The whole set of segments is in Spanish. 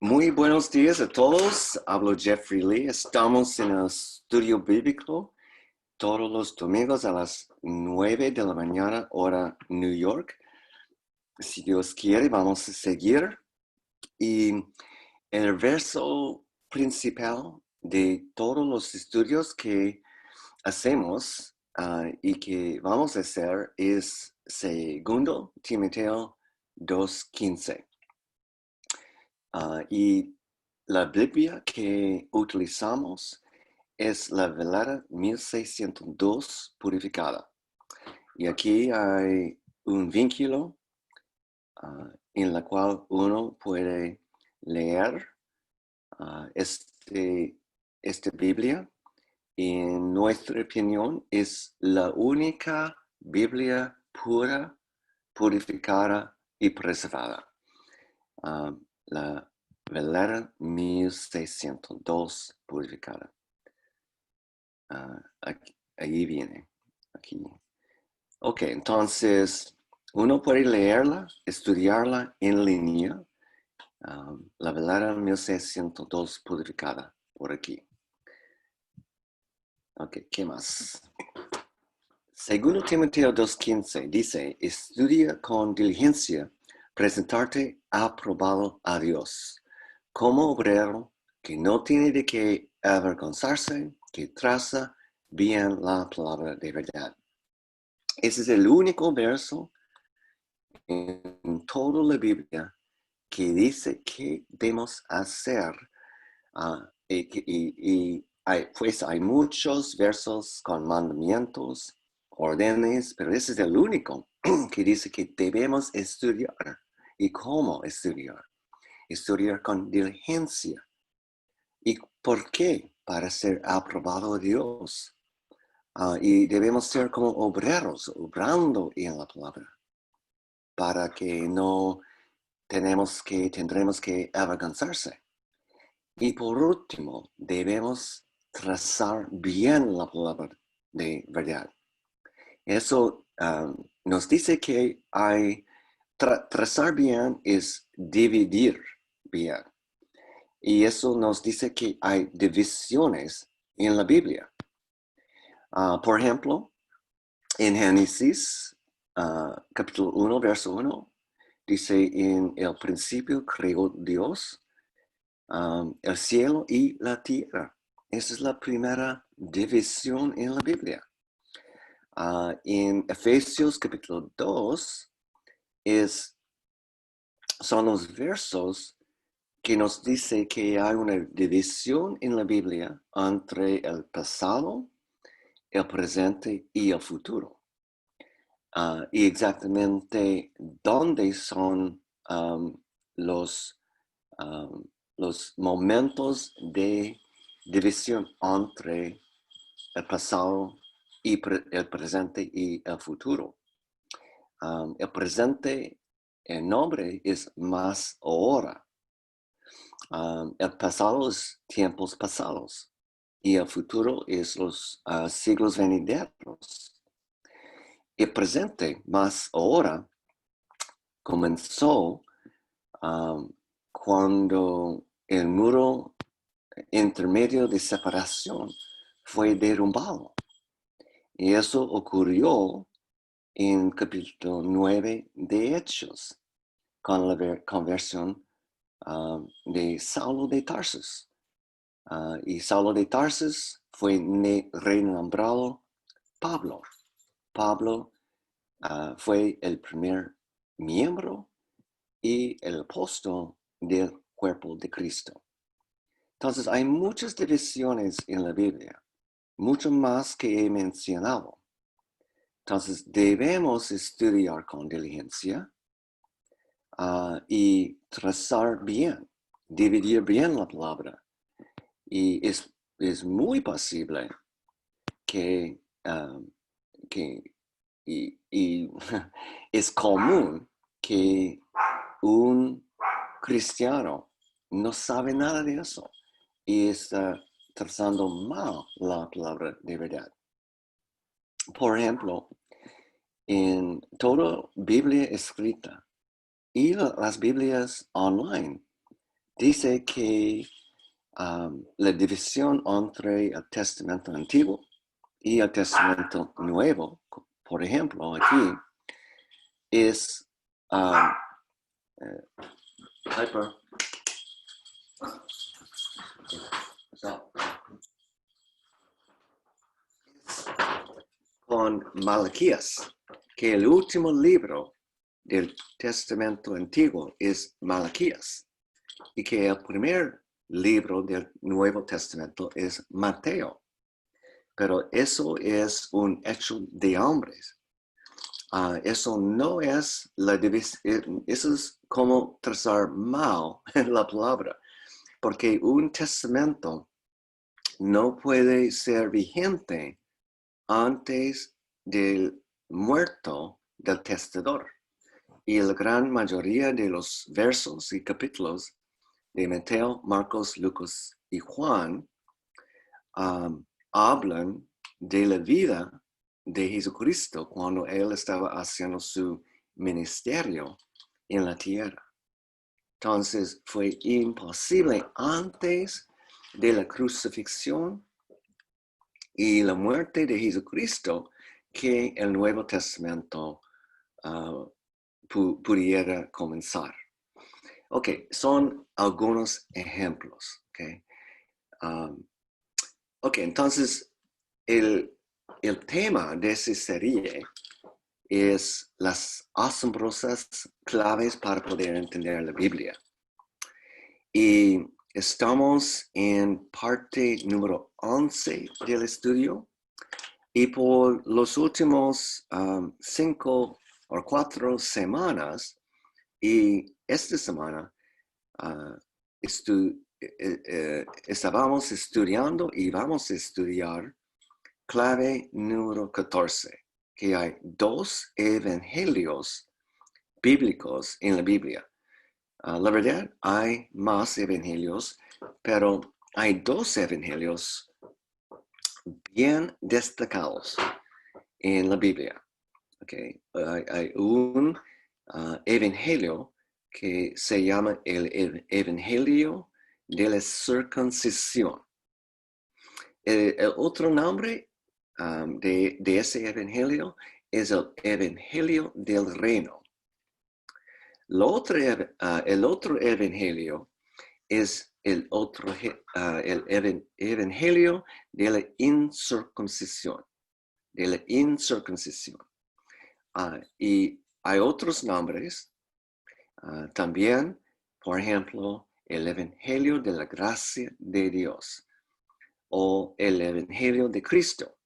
Muy buenos días a todos. Hablo Jeffrey Lee. Estamos en el estudio bíblico todos los domingos a las 9 de la mañana, hora New York. Si Dios quiere, vamos a seguir. Y el verso principal de todos los estudios que hacemos y que vamos a hacer es 2 Timoteo 2:15. Y la Biblia que utilizamos es la Valera 1602 purificada. Y aquí hay un vínculo en la cual uno puede leer esta Biblia. Y en nuestra opinión es la única Biblia pura, purificada y preservada. La Valera 1602 purificada. Ahí viene. Aquí. Ok, entonces uno puede leerla, estudiarla en línea. La Valera 1602 purificada por aquí. Ok, ¿qué más? Segundo Timoteo 2:15 dice, estudia con diligencia presentarte aprobado a Dios, como obrero que no tiene de qué avergonzarse, que traza bien la palabra de verdad. Ese es el único verso en toda la Biblia que dice qué debemos hacer. Pues hay muchos versos con mandamientos, órdenes, pero ese es el único que dice que debemos estudiar. ¿Y cómo estudiar? Estudiar con diligencia. ¿Y por qué? Para ser aprobado de Dios. Y debemos ser como obreros, obrando en la palabra, para que no tendremos que avergonzarse. Y por último, debemos trazar bien la palabra de verdad. Eso nos dice que trazar bien es dividir bien. Y eso nos dice que hay divisiones en la Biblia. Por ejemplo, en Génesis, capítulo 1, verso 1, dice, en el principio creó Dios el cielo y la tierra. Esa es la primera división en la Biblia. En Efesios capítulo 2 son los versos que nos dice que hay una división en la Biblia entre el pasado, el presente y el futuro. Y exactamente dónde son los momentos de división entre el pasado y el presente y el futuro. El presente, el nombre es más ahora. El pasado es tiempos pasados y el futuro es los siglos venideros. El presente, más ahora, comenzó cuando el muro intermedio de separación fue derrumbado. Y eso ocurrió en capítulo 9 de Hechos, con la conversión de Saulo de Tarsus. Y Saulo de Tarsus fue renombrado Pablo. Pablo fue el primer miembro y el apóstol del cuerpo de Cristo. Entonces hay muchas divisiones en la Biblia, mucho más que he mencionado. Entonces debemos estudiar con diligencia y trazar bien, dividir bien la palabra. Y es muy posible que, y es común que un cristiano no sabe nada de eso y está trazando mal la palabra de verdad. Por ejemplo, en toda Biblia escrita y las Biblias online, dice que la división entre el Testamento Antiguo y el Testamento Nuevo, por ejemplo, aquí, es hyper. So, con Malaquías, que el último libro del Testamento Antiguo es Malaquías y que el primer libro del Nuevo Testamento es Mateo. Pero eso es un hecho de hombres. Eso no es la división, eso es como trazar mal la palabra, porque un testamento no puede ser vigente antes del muerto del testador. Y la gran mayoría de los versos y capítulos de Mateo, Marcos, Lucas y Juan hablan de la vida de Jesucristo cuando él estaba haciendo su ministerio en la tierra. Entonces fue imposible antes de la crucifixión y la muerte de Jesucristo que el Nuevo Testamento pudiera comenzar. Ok, son algunos ejemplos. Ok, entonces el tema de esta serie es las asombrosas claves para poder entender la Biblia. Y estamos en parte número 11 del estudio. Y por los últimos 5 o 4 semanas, y esta semana, estábamos estudiando y vamos a estudiar clave número 14, que hay 2 evangelios bíblicos en la Biblia. La verdad, hay más evangelios, pero hay 2 evangelios bien destacados en la Biblia. Okay. Hay un evangelio que se llama el evangelio de la circuncisión. El otro nombre de ese evangelio es el evangelio del reino. El otro evangelio es el evangelio de la incircuncisión. Y hay otros nombres también, por ejemplo, el evangelio de la gracia de Dios o el evangelio de Cristo.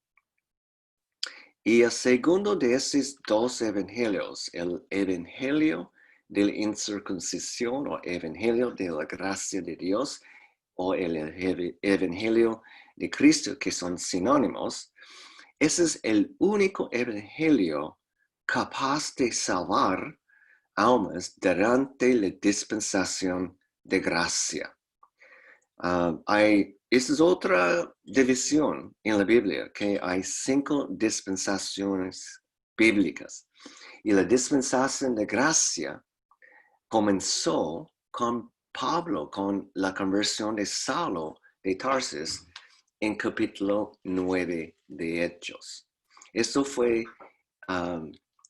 Y el segundo de esos 2 evangelios, el evangelio de la incircuncisión o evangelio de la gracia de Dios o el evangelio de Cristo, que son sinónimos, ese es el único evangelio capaz de salvar almas durante la dispensación de gracia. Esta es otra división en la Biblia, que hay 5 dispensaciones bíblicas. Y la dispensación de gracia comenzó con Pablo, con la conversión de Saulo de Tarsis en capítulo 9 de Hechos. Esto fue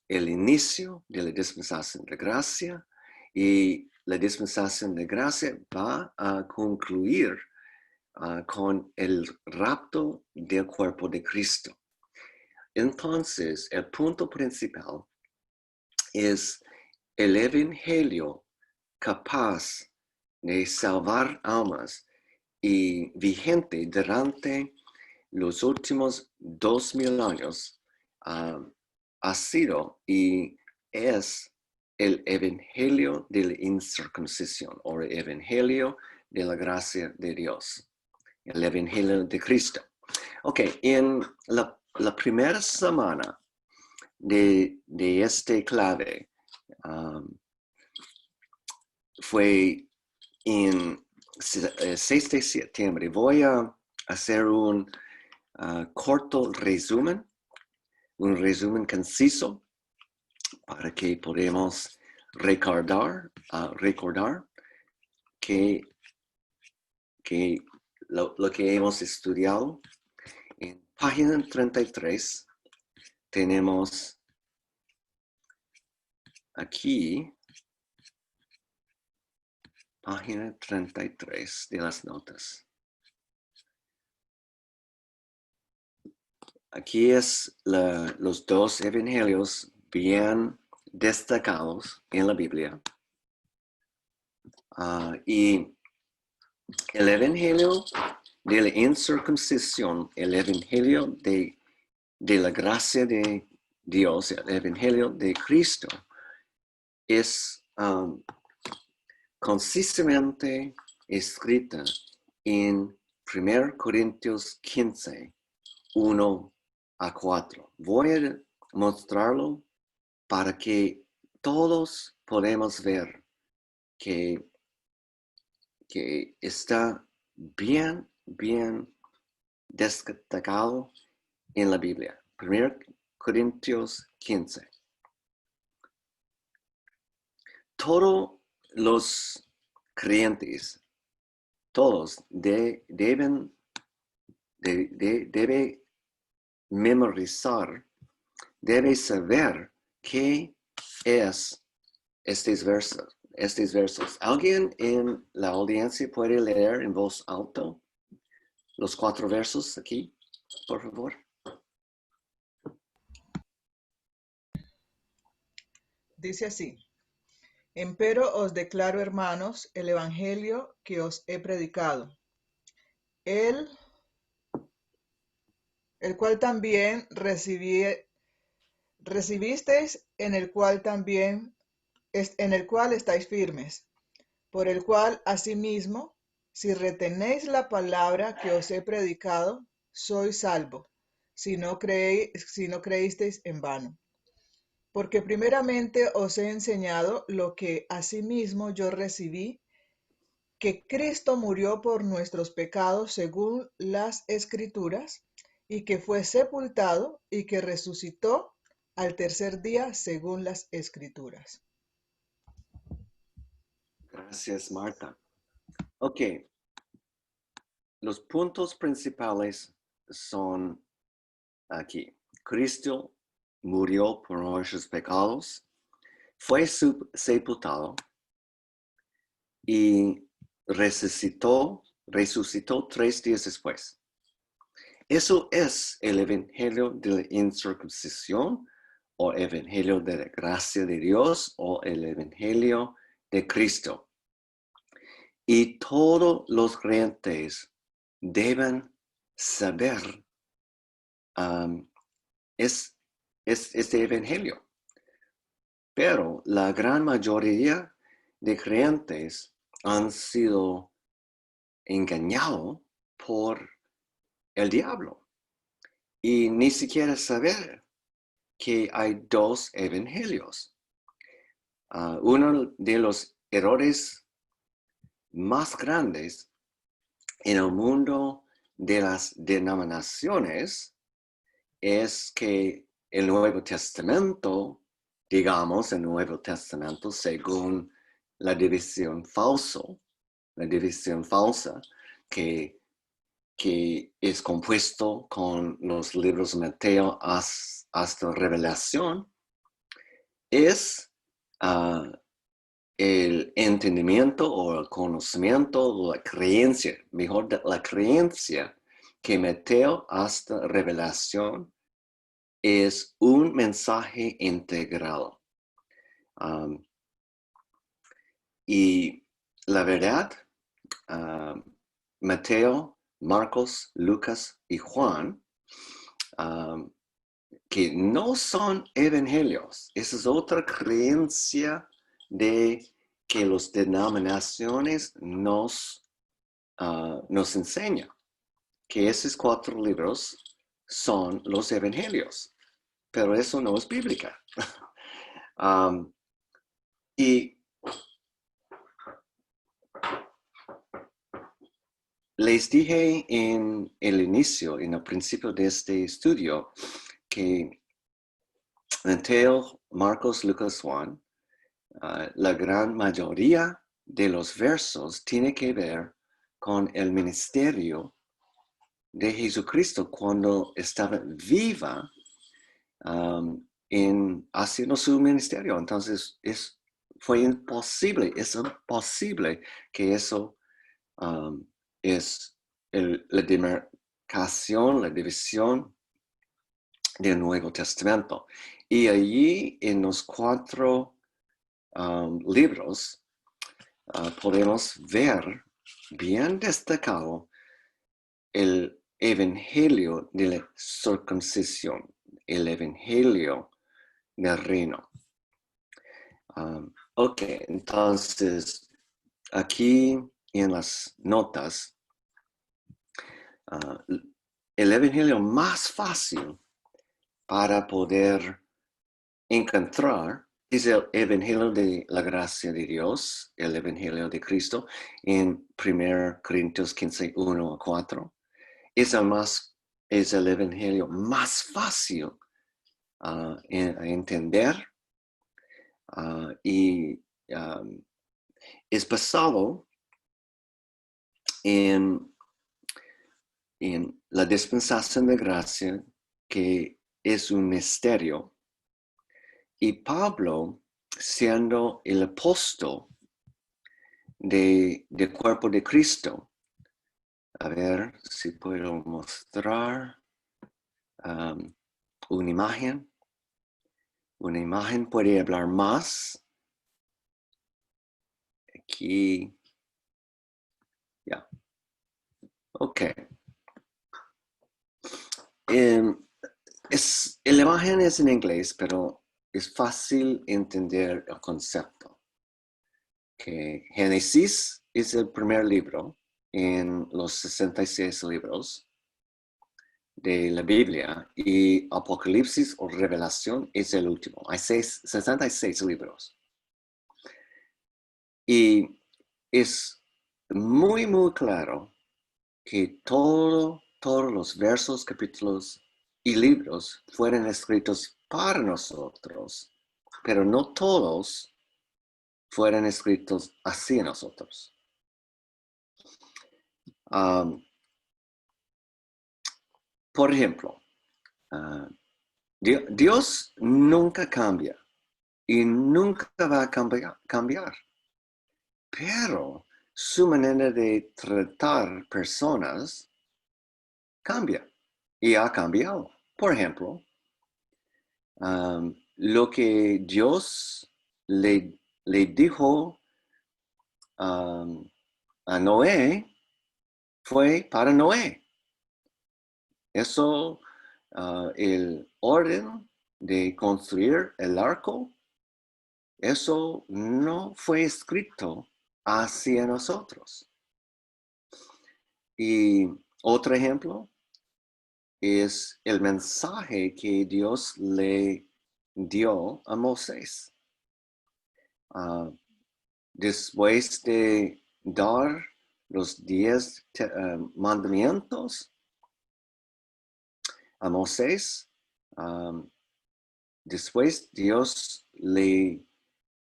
el inicio de la dispensación de gracia, y la dispensación de gracia va a concluir con el rapto del cuerpo de Cristo. Entonces, el punto principal es el evangelio capaz de salvar almas y vigente durante los últimos 2000 años, ha sido y es el evangelio de la incircuncisión o el evangelio de la gracia de Dios, el evangelio de Cristo. Ok, en la primera semana de este clave fue en 6 de septiembre. Voy a hacer un corto resumen, un resumen conciso para que podamos recordar que lo que hemos estudiado. En página 33 tenemos aquí, página 33 de las notas. Aquí es los dos evangelios bien destacados en la Biblia. Y el evangelio de la incircuncisión, el evangelio de la gracia de Dios, el evangelio de Cristo, es consistentemente escrita en 1 Corintios 15, 1 a 4. Voy a mostrarlo para que todos podamos ver que está bien destacado en la Biblia. 1 Corintios 15. Todos los creyentes, todos deben memorizar, debe saber qué es estos versos. ¿Alguien en la audiencia puede leer en voz alta los 4 versos aquí, por favor? Dice así: Empero os declaro, hermanos, el evangelio que os he predicado, el cual también recibisteis, en el cual estáis firmes, por el cual asimismo, si retenéis la palabra que os he predicado, sois salvo, si no creísteis en vano. Porque primeramente os he enseñado lo que asimismo yo recibí, que Cristo murió por nuestros pecados según las Escrituras, y que fue sepultado y que resucitó al tercer día según las Escrituras. Gracias, Marta. Ok. Los puntos principales son aquí. Cristo murió por nuestros pecados, fue sepultado y resucitó 3 días después. Eso es el evangelio de la incircuncisión o evangelio de la gracia de Dios o el evangelio de Cristo. Y todos los creyentes deben saber este evangelio. Pero la gran mayoría de creyentes han sido engañados por el diablo y ni siquiera saber que hay 2 evangelios. Uno de los errores más grandes en el mundo de las denominaciones es que el Nuevo Testamento, digamos, el Nuevo Testamento según la división falsa que es compuesto con los libros de Mateo hasta Revelación, es el entendimiento o el conocimiento o la creencia, mejor la creencia que Mateo hasta Revelación es un mensaje integral. Y la verdad, Mateo, Marcos, Lucas y Juan, que no son evangelios. Esa es otra creencia de que las denominaciones nos enseñan, que esos 4 libros son los evangelios, pero eso no es bíblica. Y les dije en el inicio, en el principio de este estudio, que Mateo, Marcos, Lucas, Juan, la gran mayoría de los versos tiene que ver con el ministerio de Jesucristo cuando estaba viva haciendo su ministerio. Entonces fue imposible, es imposible que eso es la demarcación, la división del Nuevo Testamento. Y allí en los 4 libros podemos ver bien destacado el evangelio de la circuncisión, el evangelio del reino. Ok, entonces aquí en las notas, el evangelio más fácil para poder encontrar es el evangelio de la gracia de Dios, el evangelio de Cristo, en 1 Corintios 15, 1 a 4. Es el evangelio más fácil a entender y es basado en la dispensación de gracia, que es un misterio. Y Pablo, siendo el apóstol del cuerpo de Cristo, a ver si puedo mostrar una imagen. Una imagen puede hablar más. Aquí. Ya. Ok. La imagen es en inglés, pero es fácil entender el concepto. Que Génesis es el primer libro en los 66 libros de la Biblia y Apocalipsis o Revelación es el último. Hay 66 libros. Y es muy, muy claro que todos los versos, capítulos y libros fueron escritos para nosotros, pero no todos fueron escritos hacia nosotros. Por ejemplo, Dios nunca cambia y nunca va a cambiar, pero su manera de tratar personas cambia y ha cambiado. Por ejemplo, lo que Dios le dijo a Noé fue para Noé. Eso, el orden de construir el arco, eso no fue escrito hacia nosotros. Y otro ejemplo es el mensaje que Dios le dio a Moisés. Después de dar los 10 mandamientos a Moisés, después Dios le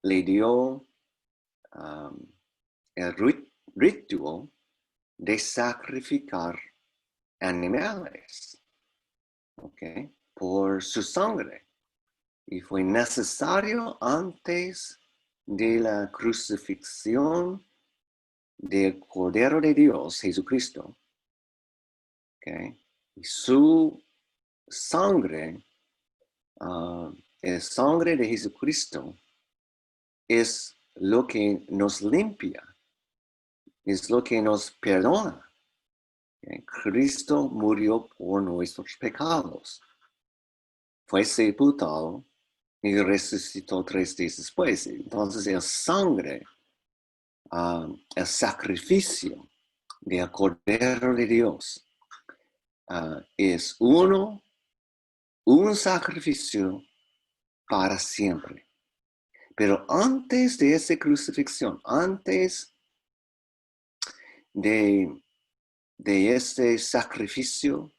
dio el ritual de sacrificar animales, ¿okay? Por su sangre. Y fue necesario antes de la crucifixión del Cordero de Dios, Jesucristo. ¿Okay? Y su sangre, el sangre de Jesucristo, es lo que nos limpia, es lo que nos perdona. ¿Okay? Cristo murió por nuestros pecados. Fue sepultado y resucitó 3 días después. Entonces el sangre, el sacrificio del Cordero de Dios es un sacrificio para siempre. Pero antes de esa crucifixión, antes de este sacrificio,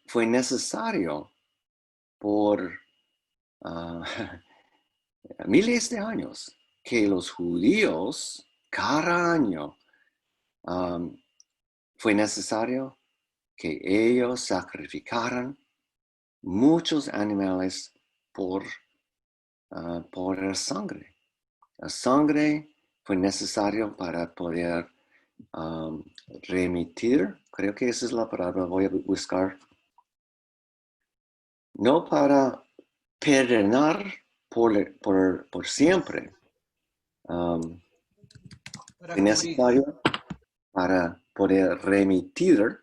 fue necesario por miles de años que los judíos cada año fue necesario que ellos sacrificaran muchos animales por la sangre. La sangre fue necesario para poder remitir, creo que esa es la palabra, voy a buscar, no para perdonar por siempre, para es cubrir. necesario para poder remitir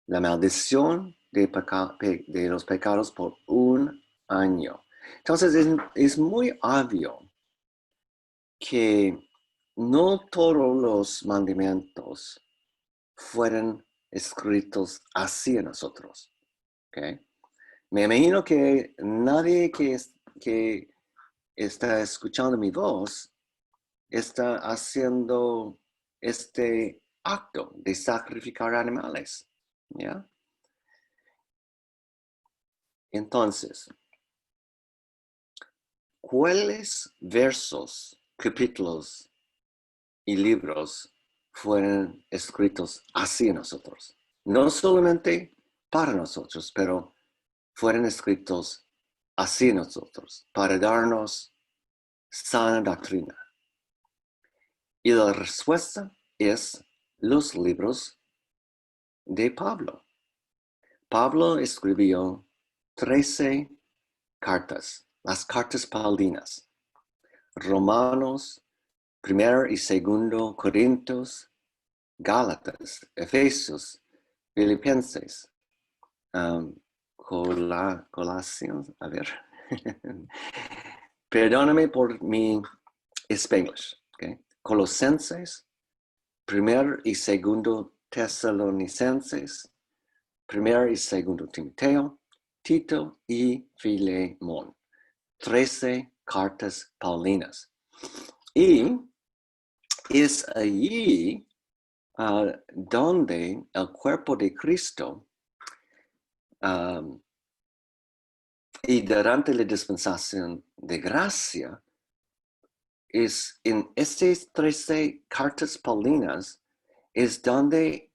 la maldición de los pecados por un año. Entonces es muy obvio que no todos los mandamientos fueron escritos así en nosotros. ¿Okay? Me imagino que nadie que está escuchando mi voz está haciendo este acto de sacrificar animales. ¿Ya? Entonces, ¿cuáles versos, capítulos y libros fueron escritos así en nosotros? No solamente para nosotros, pero fueron escritos así en nosotros, para darnos sana doctrina. Y la respuesta es los libros de Pablo. Pablo escribió 13 cartas, las cartas paulinas, Romanos, 1 y 2 Corintios, Gálatas, Efesios, Filipenses, Colossians, a ver, perdóname por mi Spanglish, okay? Colosenses, 1 y 2 Tesalonicenses, 1 y 2 Timoteo, Tito y Filemón. 13 cartas paulinas. Y es allí donde el cuerpo de Cristo y durante la dispensación de gracia es en estas 13 cartas paulinas es donde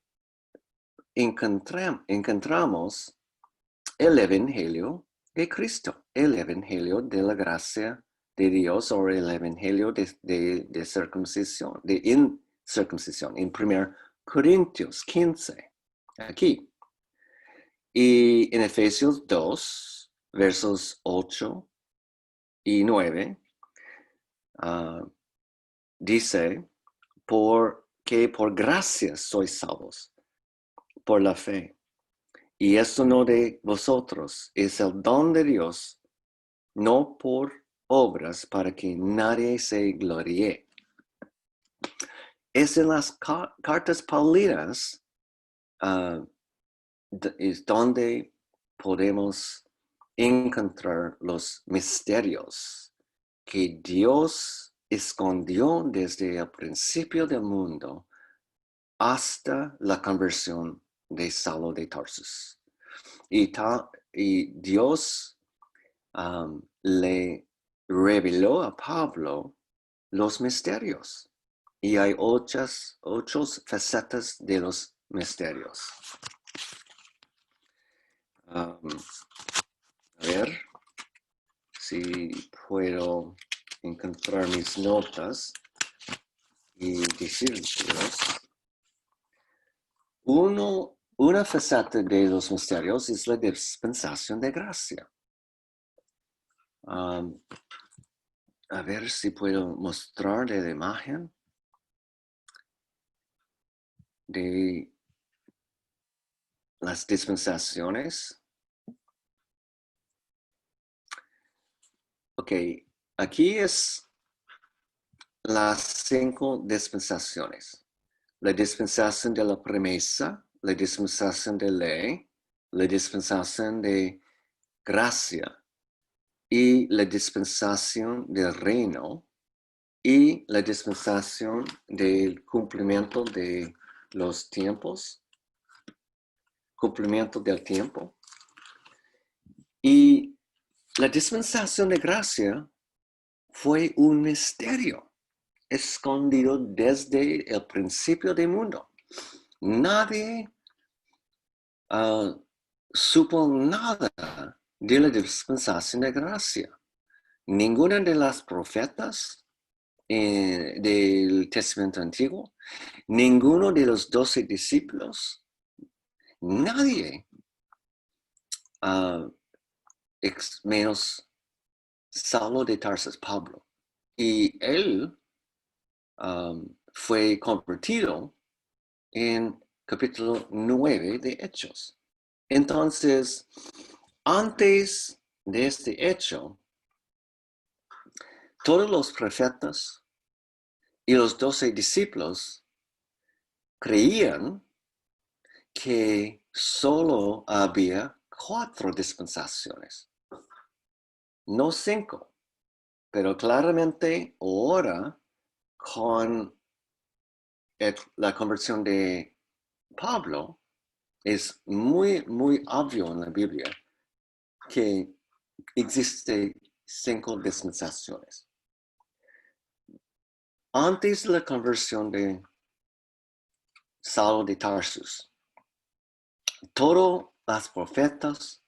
encontramos el Evangelio de Cristo, el Evangelio de la gracia de Dios o el Evangelio de circuncisión, de incircuncisión, en 1 Corintios 15, aquí. Y en Efesios 2, versos 8 y 9, dice, que por gracia sois salvos, por la fe. Y esto no de vosotros, es el don de Dios, no por obras para que nadie se gloríe. Es en las cartas paulinas es donde podemos encontrar los misterios que Dios escondió desde el principio del mundo hasta la conversión de Saulo de Tarsus. Y Dios le reveló a Pablo los misterios. Y hay ocho facetas de los misterios. A ver si puedo encontrar mis notas y decirles. Una faceta de los misterios es la dispensación de gracia. A ver si puedo mostrarle la imagen de las dispensaciones. Ok, aquí es las 5 dispensaciones. La dispensación de la promesa, la dispensación de ley, la dispensación de gracia y la dispensación del reino y la dispensación del cumplimiento de los tiempos, cumplimiento del tiempo. Y la dispensación de gracia fue un misterio escondido desde el principio del mundo. Nadie supo nada de la dispensación de gracia. Ninguna de las profetas del Testamento Antiguo, ninguno de los 12 discípulos, nadie, menos Saulo de Tarso, Pablo. Y él fue convertido en capítulo 9 de Hechos. Entonces, antes de este hecho, todos los profetas y los 12 discípulos creían que solo había 4 dispensaciones, no 5. Pero claramente ahora, con la conversión de Pablo, es muy, muy obvio en la Biblia que existe 5 dispensaciones. Antes de la conversión de Saulo de Tarsus, todos los profetas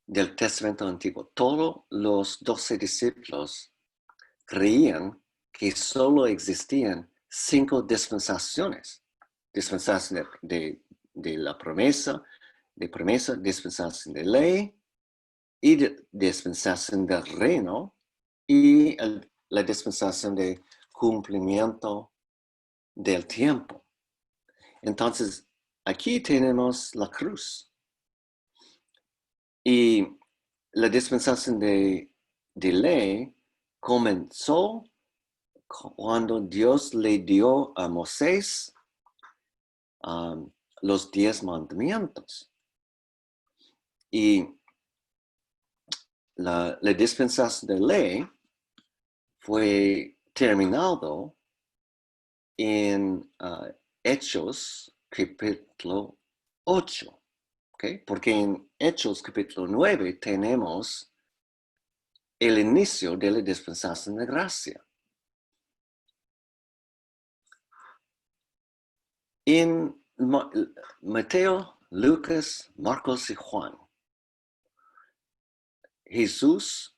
del Testamento Antiguo, todos los 12 discípulos creían que solo existían 5 dispensaciones. Dispensación de la promesa, dispensación de ley y dispensación del reino y la dispensación de cumplimiento del tiempo. Entonces, aquí tenemos la cruz. Y la dispensación de ley comenzó cuando Dios le dio a Moisés los 10 mandamientos. Y la dispensación de ley fue terminado en Hechos capítulo 8, ¿okay? Porque en Hechos capítulo 9 tenemos el inicio de la dispensación de gracia. En Mateo, Lucas, Marcos y Juan, Jesús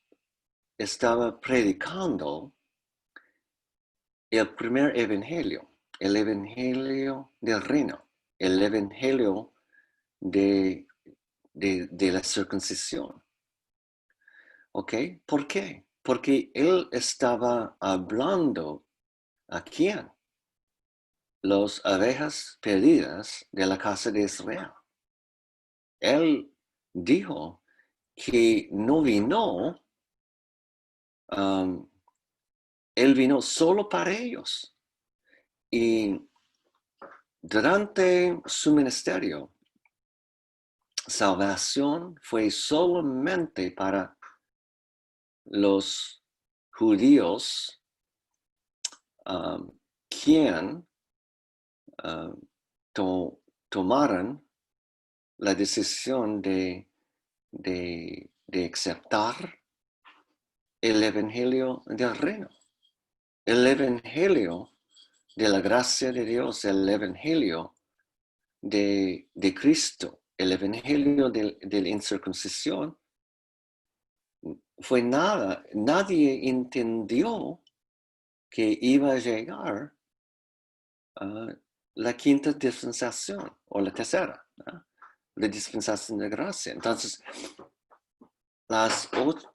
estaba predicando el primer evangelio, el evangelio del reino, el evangelio de la circuncisión. ¿Ok? ¿Por qué? Porque él estaba hablando a quién? Las abejas perdidas de la casa de Israel. Él dijo que no vino, él vino solo para ellos. Y durante su ministerio, salvación fue solamente para los judíos quien tomaran la decisión de aceptar el evangelio del reino, el evangelio de la gracia de Dios, el evangelio de Cristo, el evangelio de la incircuncisión. Fue nada, nadie entendió que iba a llegar la quinta dispensación o la tercera, ¿no? La dispensación de gracia. Entonces, las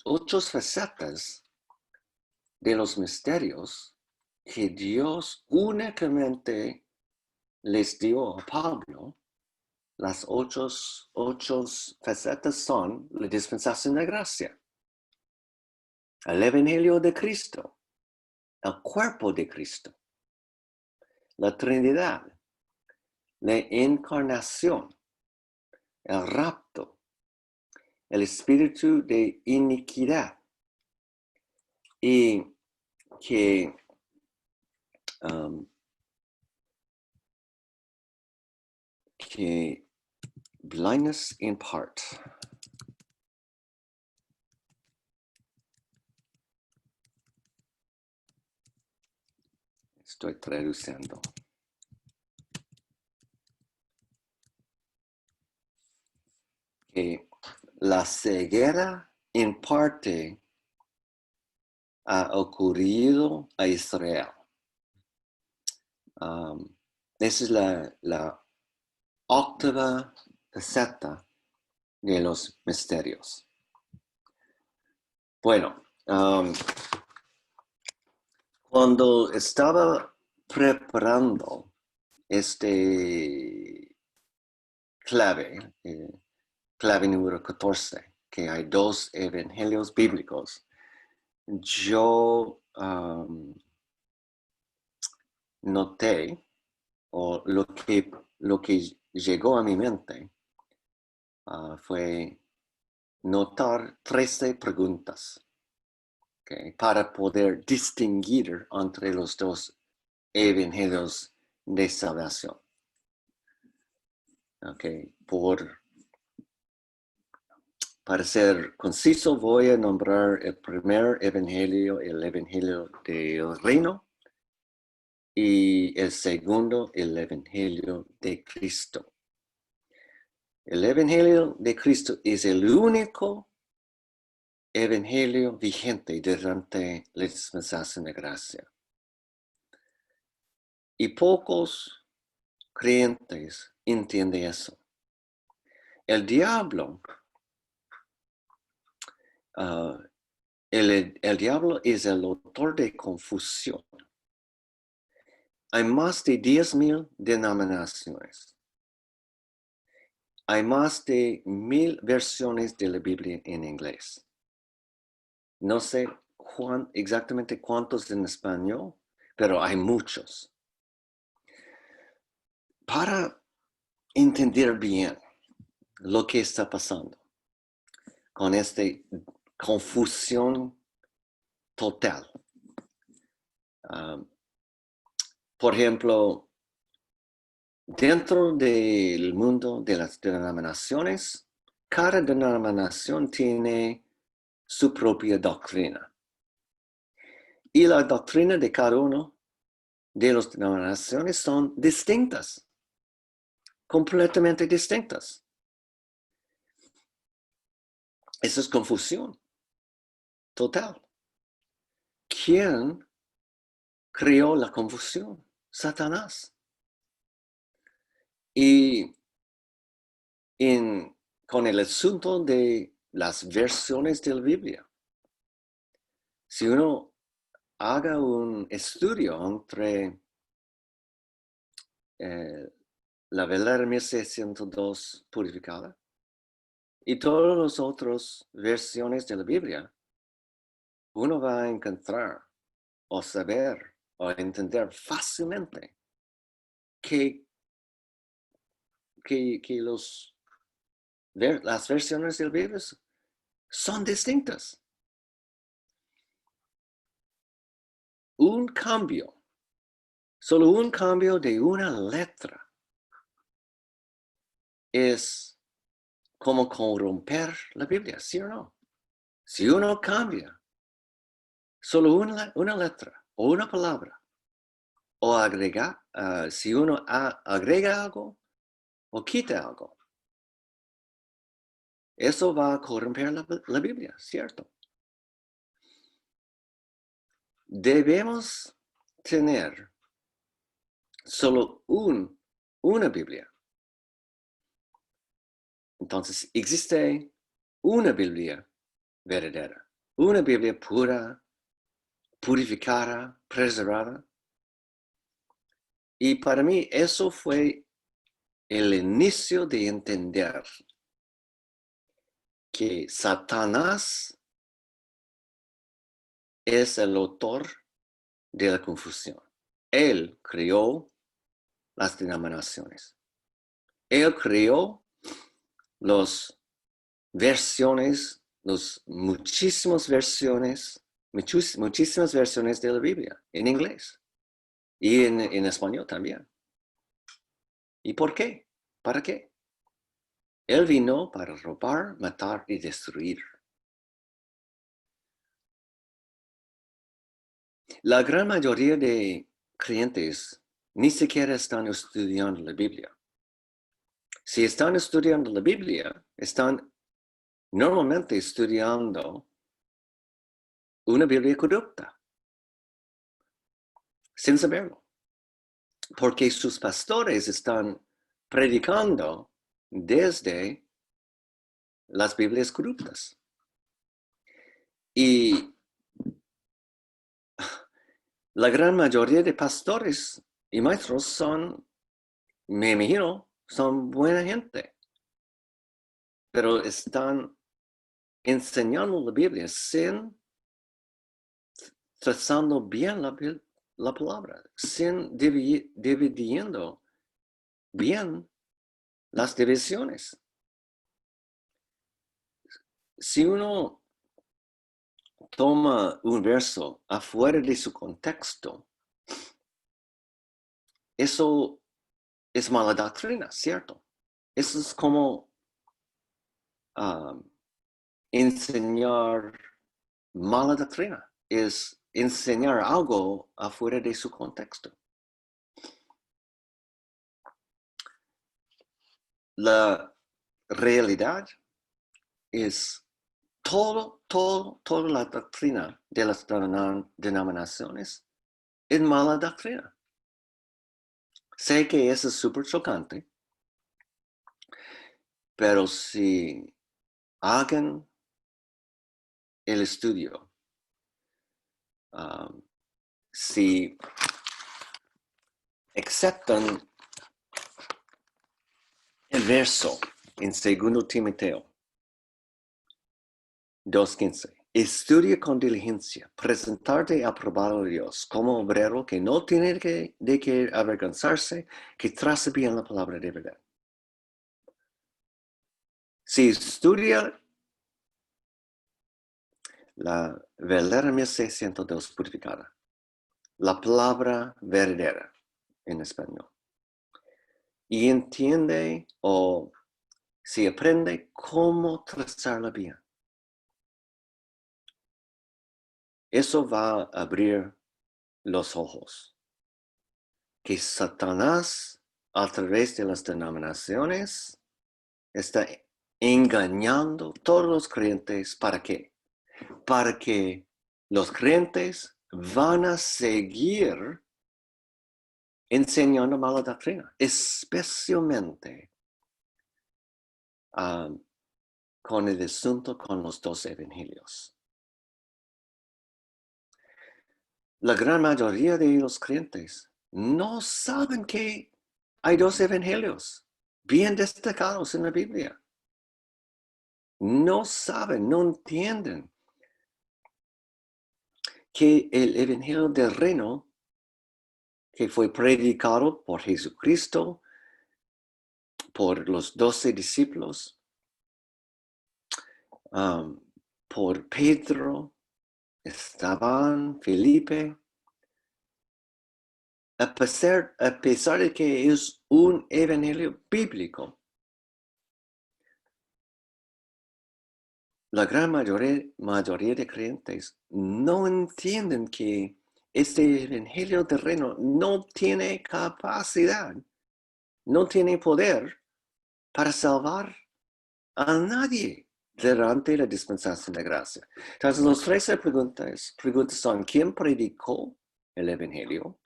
8 facetas de los misterios que Dios únicamente les dio a Pablo, las 8 facetas son la dispensación de gracia, el evangelio de Cristo, el cuerpo de Cristo, la Trinidad, la encarnación, el rapto, el espíritu de iniquidad, y que blindness in part. Estoy traduciendo. Que la ceguera en parte ha ocurrido a Israel. Esa es la octava faceta de los misterios. Bueno, cuando estaba preparando este clave, clave número 14, que hay dos evangelios bíblicos, yo noté, o lo que llegó a mi mente fue notar 13 preguntas, ¿okay? Para poder distinguir entre los dos evangelios de salvación. Okay. Para ser conciso, voy a nombrar el primer evangelio, el evangelio del reino, y el segundo, el evangelio de Cristo. El evangelio de Cristo es el único evangelio vigente durante la dispensación de gracia. Y pocos creyentes entienden eso. El diablo, el diablo es el autor de confusión. Hay más de 10,000 denominaciones. Hay más de 1,000 versiones de la Biblia en inglés. No sé exactamente cuántos en español, pero hay muchos. Para entender bien lo que está pasando con esta confusión total. Por ejemplo, dentro del mundo de las denominaciones, cada denominación tiene su propia doctrina. Y la doctrina de cada uno de las denominaciones son distintas, completamente distintas. Eso es confusión total. ¿Quién creó la confusión? Satanás. Y con el asunto de las versiones de la Biblia, si uno haga un estudio entre la Valera 1602 purificada y todas las otras versiones de la Biblia, uno va a encontrar o saber o entender fácilmente que las versiones de la Biblia son distintas. Un cambio, solo un cambio de una letra es como corromper la Biblia, ¿sí o no? Si uno cambia solo una letra o una palabra, o agrega, si uno agrega algo o quita algo, eso va a corromper la Biblia, ¿cierto? Debemos tener solo una Biblia. Entonces, existe una Biblia verdadera, una Biblia pura, purificada, preservada. Y para mí eso fue el inicio de entender que Satanás es el autor de la confusión. Él creó las denominaciones. Él creó las versiones, muchísimas versiones de la Biblia en inglés y en español también. ¿Y por qué? ¿Para qué? Él vino para robar, matar y destruir. La gran mayoría de creyentes ni siquiera están estudiando la Biblia. Si están estudiando la Biblia, están normalmente estudiando una Biblia corrupta, sin saberlo, porque sus pastores están predicando desde las Biblias corruptas. Y la gran mayoría de pastores y maestros son, me imagino, son buena gente, pero están enseñando la Biblia sin trazando bien la palabra, sin dividiendo bien las divisiones. Si uno toma un verso afuera de su contexto, eso es mala doctrina, ¿cierto? Eso es como enseñar mala doctrina, es enseñar algo afuera de su contexto. La realidad es toda la doctrina de las denominaciones es mala doctrina. Sé que eso es súper chocante, pero si hagan el estudio, si aceptan el verso en 2 Timoteo 2:15, estudia con diligencia, presentarte aprobado a Dios como obrero que no tiene de qué avergonzarse, que traza bien la palabra de verdad. Si estudia la Valera 1602 purificada, la palabra verdadera en español, y entiende o si aprende cómo trazarla bien, eso va a abrir los ojos. Que Satanás, a través de las denominaciones, está engañando a todos los creyentes. ¿Para qué? Para que los creyentes van a seguir enseñando mala doctrina, especialmente con el asunto con los 12 evangelios. La gran mayoría de los creyentes no saben que hay 2 evangelios bien destacados en la Biblia. No saben, no entienden que el evangelio del reino que fue predicado por Jesucristo, por los 12 discípulos, por Pedro, Esteban, Felipe, a pesar de que es un evangelio bíblico, la gran mayoría de creyentes no entienden que este evangelio del reino no tiene capacidad, no tiene poder para salvar a nadie durante la dispensación de gracia. Entonces, las 13 preguntas son: ¿quién predicó el evangelio?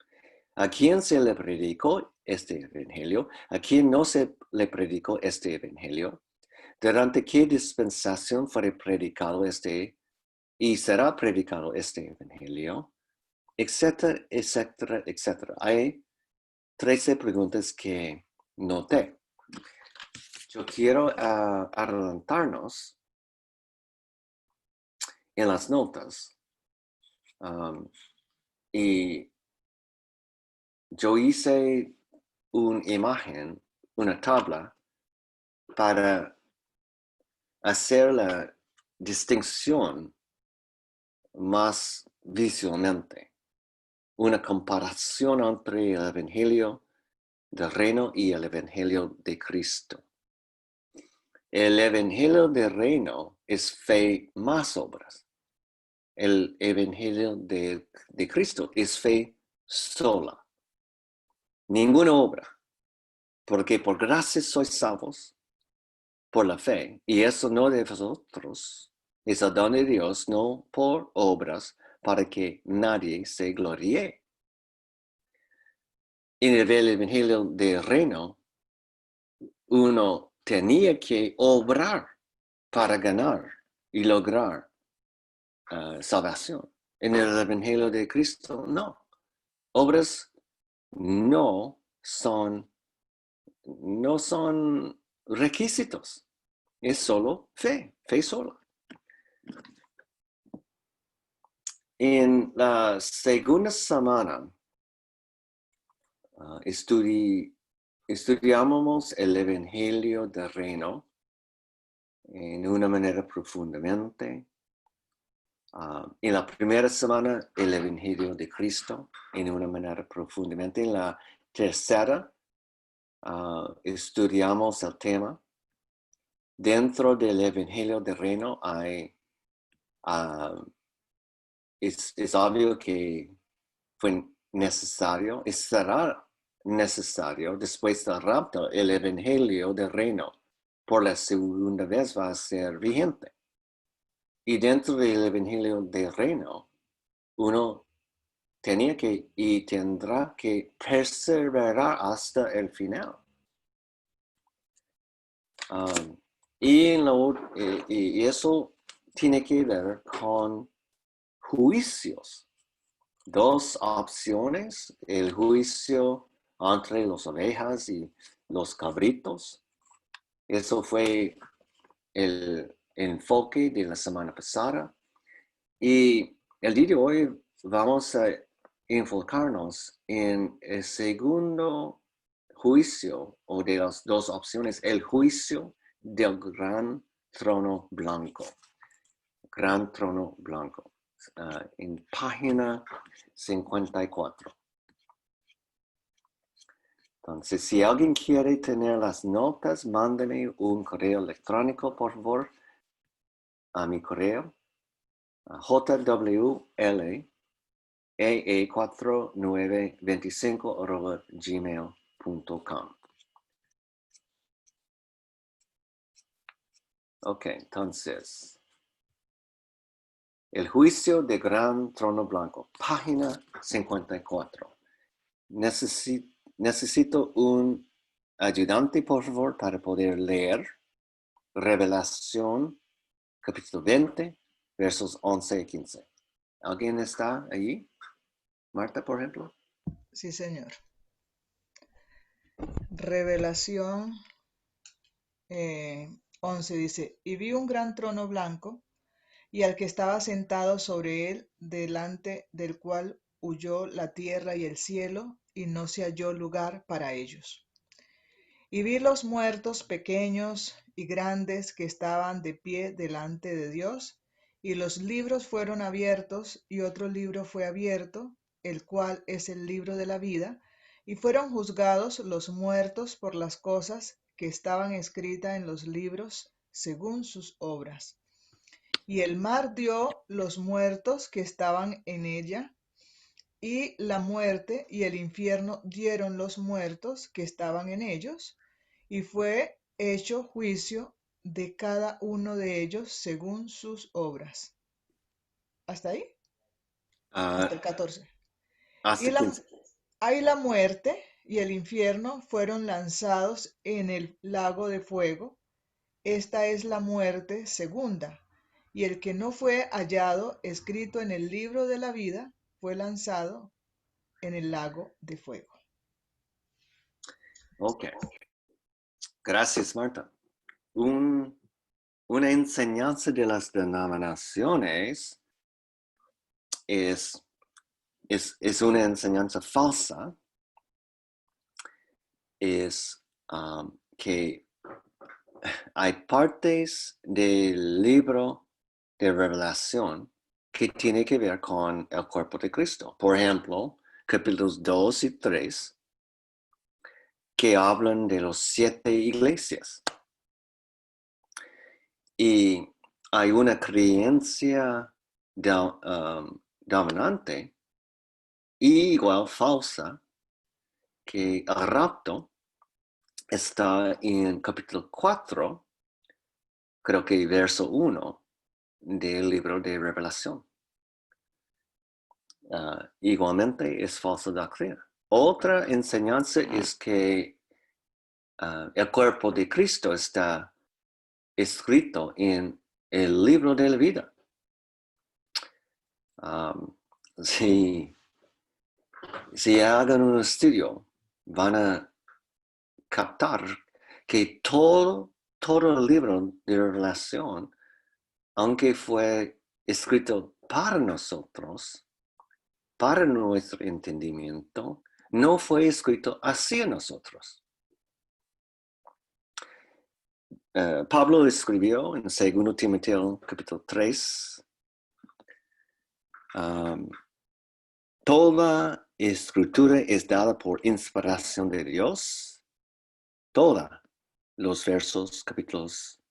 ¿A quién se le predicó este evangelio? ¿A quién no se le predicó este evangelio? ¿Durante qué dispensación fue predicado y será predicado este evangelio? Etcétera, etcétera, etcétera. Hay 13 preguntas que noté. Yo quiero adelantarnos en las notas. Y yo hice una imagen, una tabla, para hacer la distinción más visualmente. Una comparación entre el Evangelio del Reino y el Evangelio de Cristo. El Evangelio del Reino es fe más obras. El Evangelio de Cristo es fe sola, ninguna obra, porque por gracia sois salvos por la fe, y eso no de vosotros, es el don de Dios, no por obras, para que nadie se gloríe. En el Evangelio del Reino, uno tenía que obrar para ganar y lograr salvación. En el Evangelio de Cristo, no. Obras no son requisitos. Es solo fe sola. En la segunda semana estudiamos el Evangelio del Reino en una manera profundamente. En la primera semana, el Evangelio de Cristo en una manera profundamente. En la tercera, estudiamos el tema. Dentro del Evangelio del Reino hay, es obvio que fue necesario y será necesario después del rapto, el Evangelio del Reino por la segunda vez va a ser vigente. Y dentro del Evangelio del Reino, uno tenía que y tendrá que perseverar hasta el final. Y eso tiene que ver con juicios. Dos opciones, el juicio entre las ovejas y los cabritos. Eso fue el enfoque de la semana pasada. Y el día de hoy vamos a enfocarnos en el segundo juicio, o de las dos opciones, el juicio del gran trono blanco. Gran trono blanco. En página 54. Entonces, si alguien quiere tener las notas, mándeme un correo electrónico, por favor, a mi correo, jwlee4925@gmail.com. Ok, entonces, el juicio de gran trono blanco, página 54. Necesito un ayudante, por favor, para poder leer Revelación, capítulo 20, versos 11 y 15. ¿Alguien está allí? Marta, por ejemplo. Sí, señor. Revelación 11 dice, y vi un gran trono blanco y al que estaba sentado sobre él, delante del cual huyó la tierra y el cielo, y no se halló lugar para ellos. Y vi los muertos pequeños y grandes que estaban de pie delante de Dios, y los libros fueron abiertos, y otro libro fue abierto, el cual es el libro de la vida, y fueron juzgados los muertos por las cosas que estaban escritas en los libros según sus obras. Y el mar dio los muertos que estaban en ella, y la muerte y el infierno dieron los muertos que estaban en ellos, y fue hecho juicio de cada uno de ellos según sus obras. ¿Hasta ahí? Hasta el 14. Y Hasta la, 15. ahí la muerte y el infierno fueron lanzados en el lago de fuego. Esta es la muerte segunda. Y el que no fue hallado escrito en el libro de la vida fue lanzado en el lago de fuego. Ok. Gracias, Marta. Una enseñanza de las denominaciones es una enseñanza falsa, es que hay partes del libro de Revelación que tiene que ver con el cuerpo de Cristo. Por ejemplo, capítulos 2 y 3, que hablan de los 7 iglesias. Y hay una creencia dominante igual falsa que el rapto está en capítulo 4, creo que verso 1 del libro de Revelación. Igualmente es falsa doctrina. Otra enseñanza es que el cuerpo de Cristo está escrito en el libro de la vida. Si hagan un estudio, van a captar que todo el libro de Revelación, aunque fue escrito para nosotros, para nuestro entendimiento, no fue escrito hacia nosotros. Pablo escribió en 2 Timoteo capítulo 3, toda escritura es dada por inspiración de Dios. Toda, los versos, capítulos,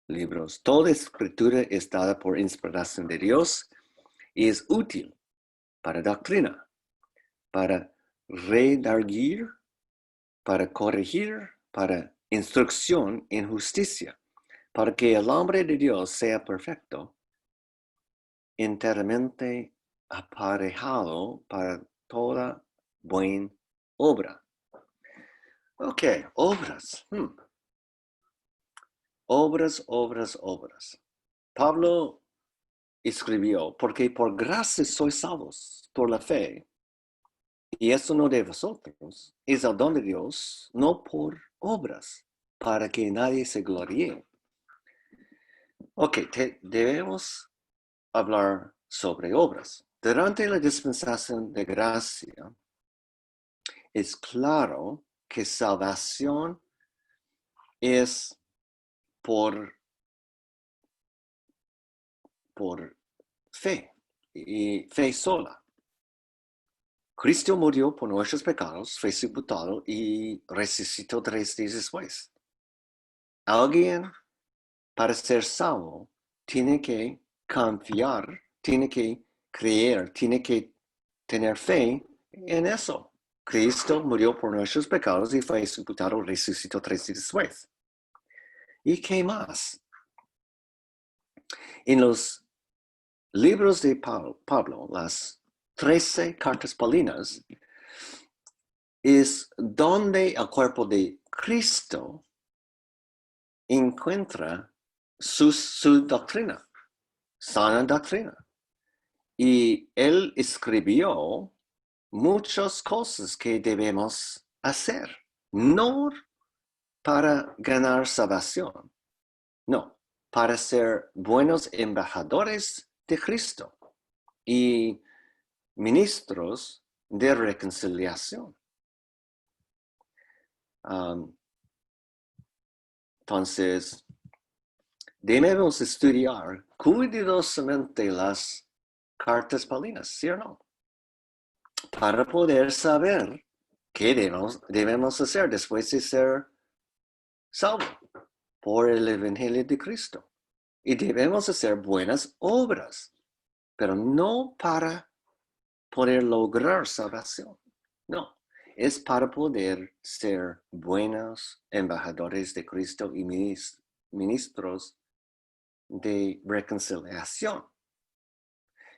libros, toda escritura es dada por inspiración de Dios y es útil para doctrina, para redarguir, para corregir, para instrucción en justicia, para que el hombre de Dios sea perfecto, enteramente aparejado para toda buena obra. Ok, obras. Obras. Pablo escribió, porque por gracia sois salvos por la fe, y eso no de vosotros, es el don de Dios, no por obras, para que nadie se gloríe. Ok, debemos hablar sobre obras. Durante la dispensación de gracia, es claro que salvación es por fe y fe sola. Cristo murió por nuestros pecados, fue sepultado y resucitó 3 días después. Alguien, para ser salvo, tiene que confiar, tiene que creer, tiene que tener fe en eso. Cristo murió por nuestros pecados y fue sepultado y resucitó 3 días después. ¿Y qué más? En los libros de Pablo, las 13 cartas paulinas, es donde el cuerpo de Cristo encuentra su doctrina, sana doctrina. Y él escribió muchas cosas que debemos hacer, no para ganar salvación, no, para ser buenos embajadores de Cristo y ministros de reconciliación. Entonces, debemos estudiar cuidadosamente las cartas paulinas, ¿sí o no? Para poder saber qué debemos hacer después de ser salvos por el Evangelio de Cristo. Y debemos hacer buenas obras, pero no para poder lograr salvación. No, es para poder ser buenos embajadores de Cristo y ministros de reconciliación.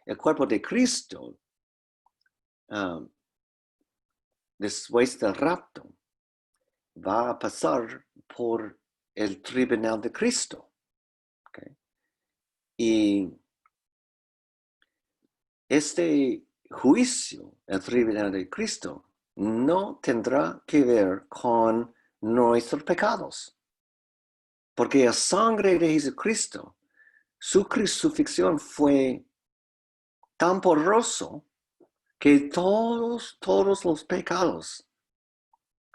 El cuerpo de Cristo, después del rapto, va a pasar por el tribunal de Cristo. ¿Okay? Y este juicio, el tribunal de Cristo, no tendrá que ver con nuestros pecados. Porque la sangre de Jesucristo, su crucifixión fue tan poderoso que todos los pecados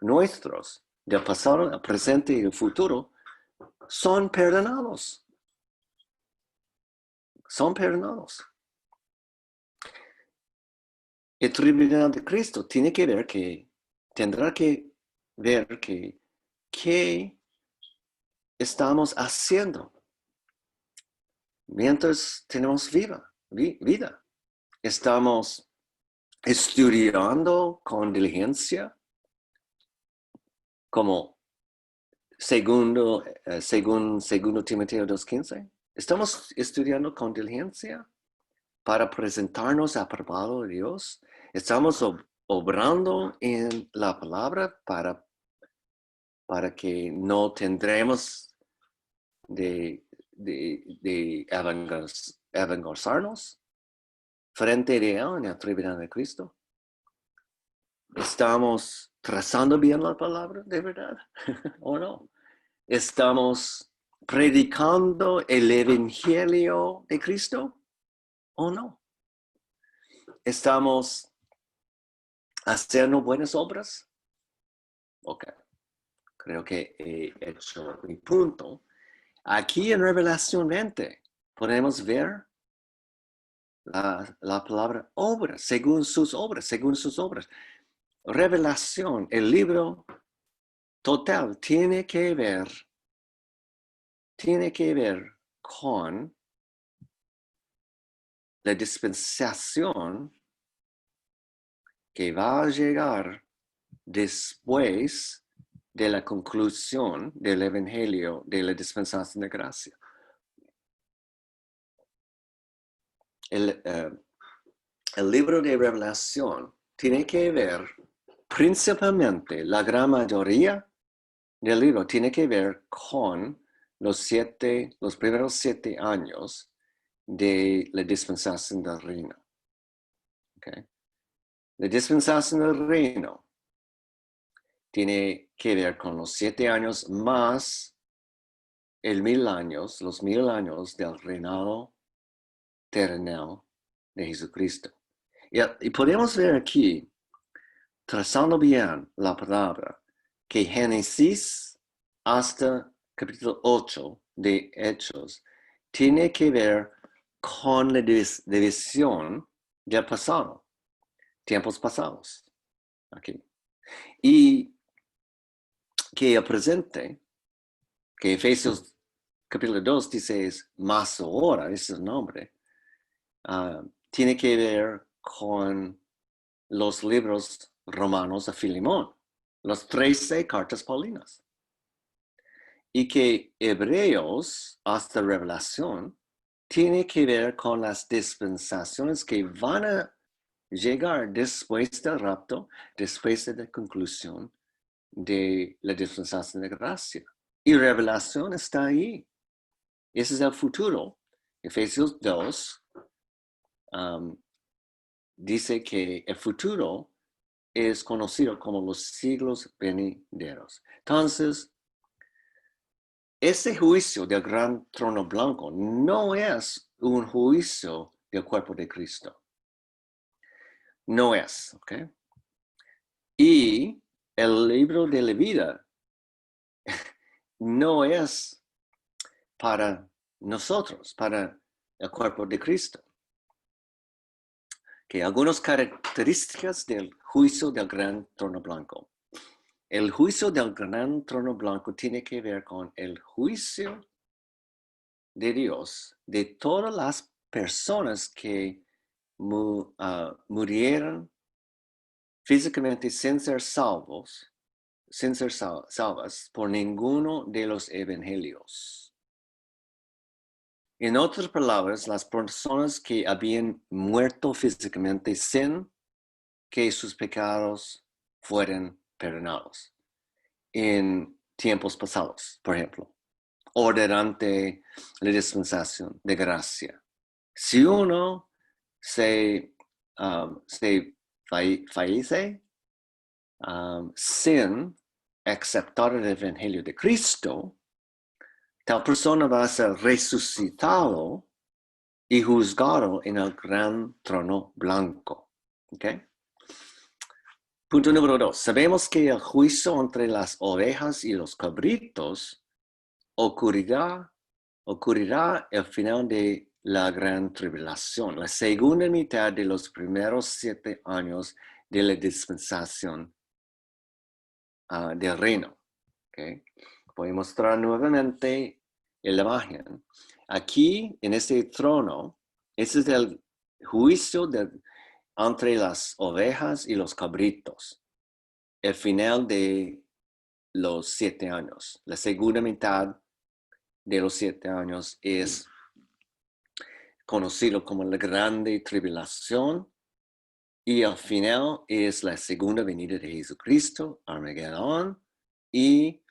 nuestros, del pasado, el presente y el futuro, son perdonados. Son perdonados. El tribunal de Cristo tendrá que ver qué estamos haciendo mientras tenemos vida. Estamos estudiando con diligencia, como según segundo Timoteo 2:15. Estamos estudiando con diligencia para presentarnos aprobado a Dios. Estamos obrando en la palabra para que no tendremos de avergonzarnos frente de Él en el tribunal de Cristo. ¿Estamos trazando bien la palabra de verdad o no? ¿Estamos predicando el evangelio de Cristo o no? ¿Estamos haciendo buenas obras? Ok, creo que he hecho mi punto. Aquí en Revelación 20 podemos ver la palabra obra, según sus obras. Revelación, el libro total, tiene que ver con la dispensación que va a llegar después de la conclusión del evangelio de la dispensación de gracia. El libro de Revelación tiene que ver principalmente, la gran mayoría del libro tiene que ver con los primeros 7 años de la dispensación del reino. Okay. La dispensación del reino tiene que ver con los 7 años más los 1000 años del reinado terrenal de Jesucristo. Y podemos ver aquí, trazando bien la palabra, que Génesis hasta capítulo 8 de Hechos tiene que ver con la división del pasado, tiempos pasados. Aquí. Y que el presente, que Efesios capítulo 2 dice es más ahora, ese es el nombre, tiene que ver con los libros romanos a Filemón, las 13 cartas paulinas. Y que Hebreos hasta Revelación tiene que ver con las dispensaciones que van a llegar después del rapto, después de la conclusión de la dispensación de gracia. Y Revelación está ahí. Ese es el futuro. Efesios 2 dice que el futuro es conocido como los siglos venideros. Entonces, ese juicio del gran trono blanco no es un juicio del cuerpo de Cristo. No es, ¿ok? Y el libro de la vida no es para nosotros, para el cuerpo de Cristo. Que algunas características del juicio del gran trono blanco. El juicio del gran trono blanco tiene que ver con el juicio de Dios de todas las personas que murieron físicamente sin ser salvas por ninguno de los evangelios. En otras palabras, las personas que habían muerto físicamente sin que sus pecados fueran perdonados en tiempos pasados, por ejemplo, o durante la dispensación de gracia. Si uno se fallece sin aceptar el evangelio de Cristo, tal persona va a ser resucitado y juzgado en el gran trono blanco. ¿Okay? Punto número 2. Sabemos que el juicio entre las ovejas y los cabritos ocurrirá al final de la gran tribulación, la segunda mitad de los primeros 7 años de la dispensación del reino. ¿Okay? Voy a mostrar nuevamente la imagen. Aquí, en este trono, ese es el juicio entre las ovejas y los cabritos. El final de los 7 años. La segunda mitad de los 7 años es conocido como la grande tribulación. Y al final es la segunda venida de Jesucristo, Armagedón, y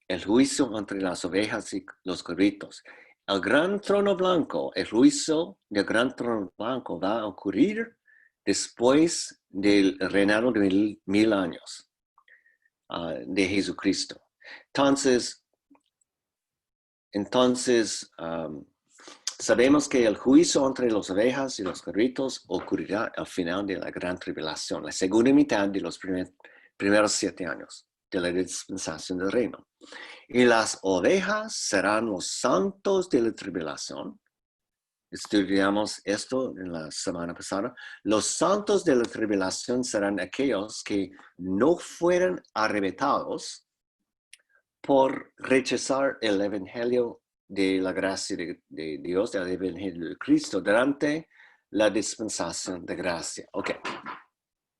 el juicio entre las ovejas y los cabritos. El gran trono blanco, el juicio del gran trono blanco va a ocurrir después del reinado de 1000 años de Jesucristo. Entonces sabemos que el juicio entre las ovejas y los cabritos ocurrirá al final de la gran tribulación, la segunda mitad de los primeros 7 años de la dispensación del reino. Y las ovejas serán los santos de la tribulación. Estudiamos esto en la semana pasada. Los santos de la tribulación serán aquellos que no fueron arrebatados por rechazar el evangelio de la gracia de Dios, del evangelio de Cristo, durante la dispensación de gracia. Ok,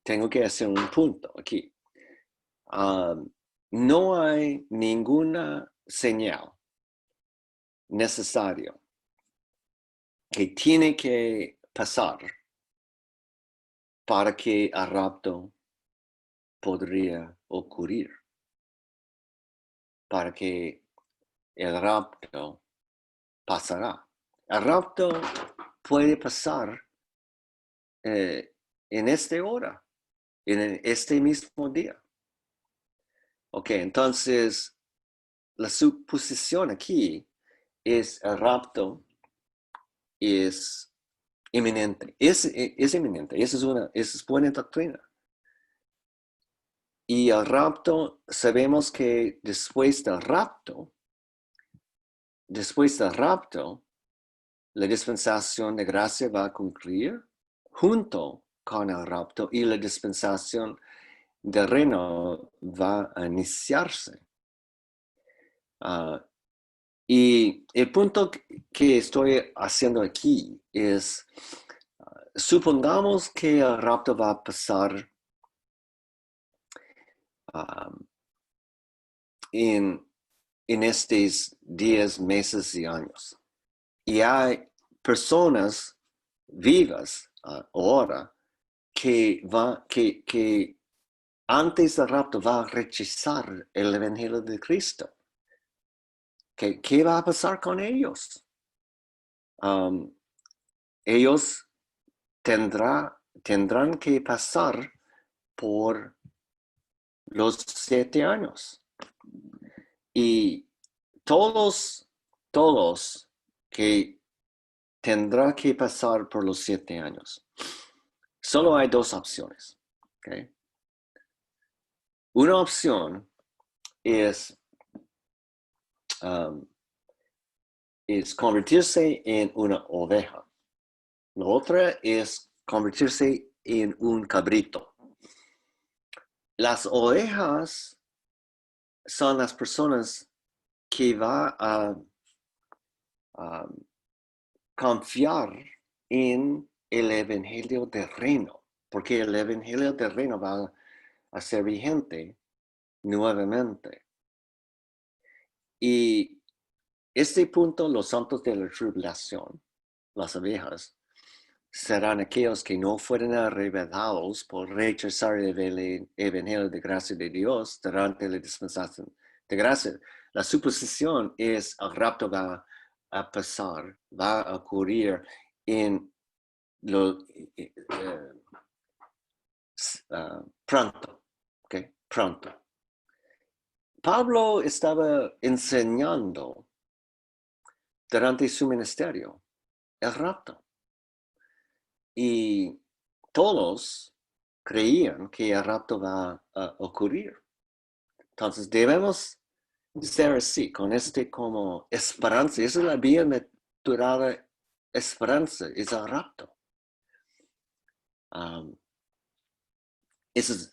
tengo que hacer un punto aquí. No hay ninguna señal necesaria que tiene que pasar para que el rapto podría ocurrir, para que el rapto pasará. El rapto puede pasar en esta hora, en este mismo día. Ok, entonces la suposición aquí es el rapto es inminente. Es inminente, esa es buena doctrina. Y el rapto, sabemos que después del rapto, la dispensación de gracia va a concluir junto con el rapto y la dispensación del reino va a iniciarse. Y el punto que estoy haciendo aquí es, supongamos que el rapto va a pasar en estos días, meses y años. Y hay personas vivas ahora que antes del rapto va a rechazar el evangelio de Cristo. ¿Qué va a pasar con ellos? Ellos tendrán que pasar por los 7 años. Y todos que tendrán que pasar por los 7 años. Solo hay 2 opciones. ¿Okay? Una opción es convertirse en una oveja. La otra es convertirse en un cabrito. Las ovejas son las personas que van a confiar en el evangelio del reino, porque el evangelio del reino va a ser vigente nuevamente. Y este punto, los santos de la tribulación, las ovejas, serán aquellos que no fueron arrebatados por rechazar el evangelio de gracia de Dios durante la dispensación de gracia. La suposición es el rapto va a pasar, va a ocurrir en pronto, ¿okay? Pronto. Pablo estaba enseñando durante su ministerio el rapto. Y todos creían que el rapto va a ocurrir. Entonces debemos ser así, con como esperanza. Esa es la bienaventurada esperanza, es el rapto.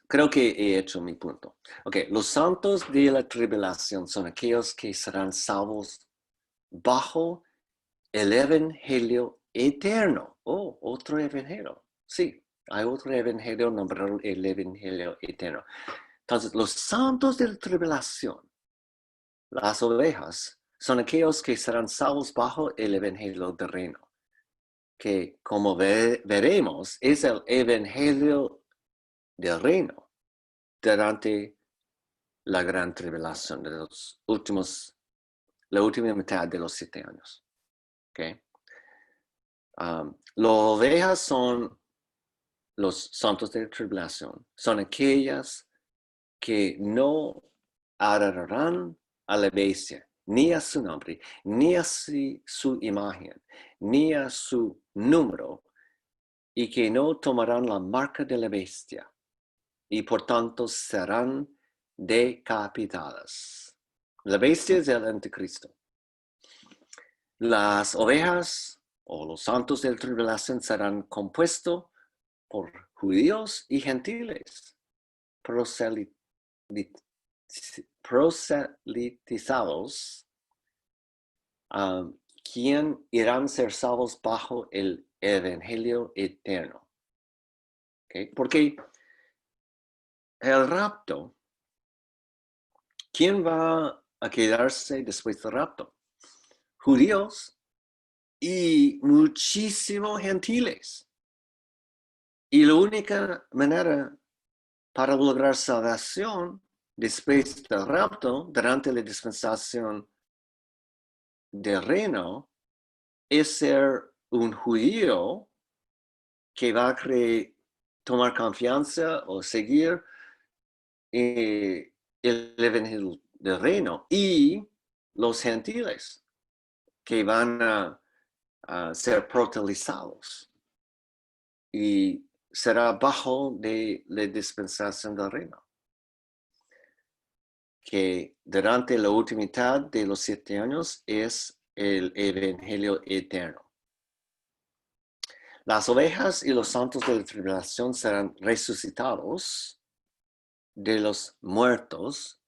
Creo que he hecho mi punto. Ok, los santos de la tribulación son aquellos que serán salvos bajo el evangelio eterno. Oh, otro evangelio. Sí, Hay otro evangelio nombrado el evangelio eterno. Entonces, los santos de la tribulación, las ovejas, son aquellos que serán salvos bajo el evangelio del reino, que como veremos es el evangelio del reino durante la gran tribulación de la última mitad de los 7 años. Okay. Las ovejas son los santos de la tribulación, son aquellas que no adorarán a la bestia, ni a su nombre, ni a su imagen, ni a su número, y que no tomarán la marca de la bestia, y por tanto serán decapitadas. La bestia es el anticristo. Las ovejas o los santos de la tribulación serán compuestos por judíos y gentiles, proselitizados, quien irán ser salvos bajo el evangelio eterno. ¿Okay? Porque el rapto, ¿quién va a quedarse después del rapto? Judíos y muchísimos gentiles. Y la única manera para lograr salvación después del rapto, durante la dispensación del reino, es ser un judío que va a tomar confianza o seguir el evangelio del reino, y los gentiles que van a ser protelizados y será bajo de la dispensación del reino, que durante la última mitad de los 7 años es el evangelio eterno. Las ovejas y los santos de la tribulación serán resucitados de los muertos.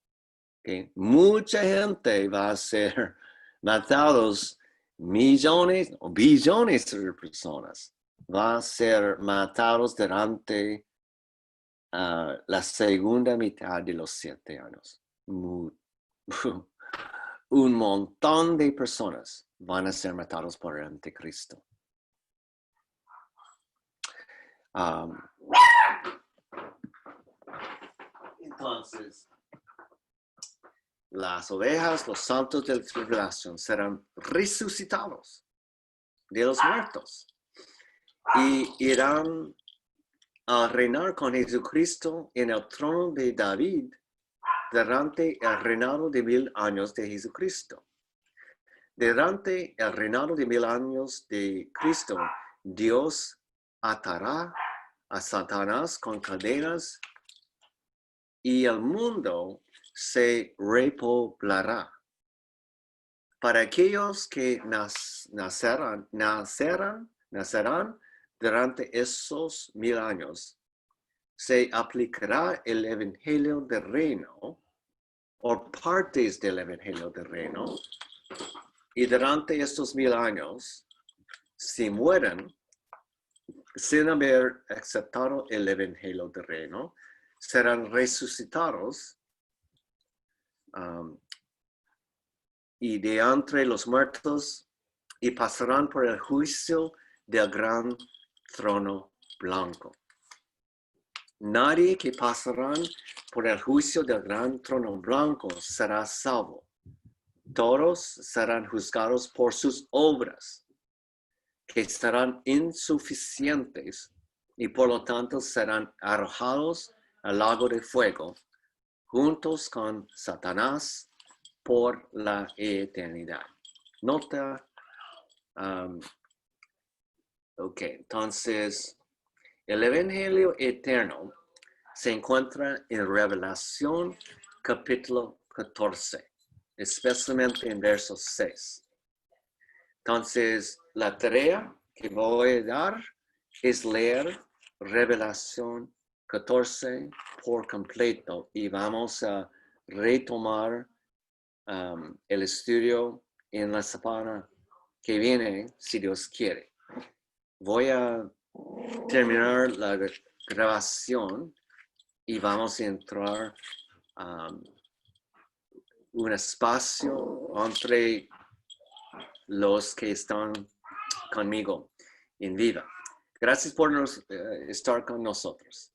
¿Okay? Mucha gente va a ser matados, millones o billones de personas van a ser matados durante la segunda mitad de los 7 años. Un montón de personas van a ser matados por el anticristo. Entonces, las ovejas, los santos de la tribulación, serán resucitados de los muertos y irán a reinar con Jesucristo en el trono de David durante el reinado de 1000 años de Jesucristo. Durante el reinado de 1000 años de Cristo, Dios atará a Satanás con cadenas y el mundo se repoblará. Para aquellos que nacerán durante esos 1000 años, se aplicará el evangelio del reino o partes del evangelio del reino, y durante estos 1000 años, si mueren sin haber aceptado el evangelio del reino, serán resucitados y de entre los muertos, y pasarán por el juicio del gran trono blanco. Nadie que pasará por el juicio del gran trono blanco será salvo. Todos serán juzgados por sus obras, que serán insuficientes, y por lo tanto serán arrojados al lago de fuego, juntos con Satanás por la eternidad. Nota. Entonces, el evangelio eterno se encuentra en Revelación capítulo 14, especialmente en versos 6. Entonces, la tarea que voy a dar es leer Revelación 14 por completo, y vamos a retomar el estudio en la semana que viene, si Dios quiere. Voy a terminar la grabación y vamos a entrar un espacio entre los que están conmigo en vida. Gracias por estar con nosotros.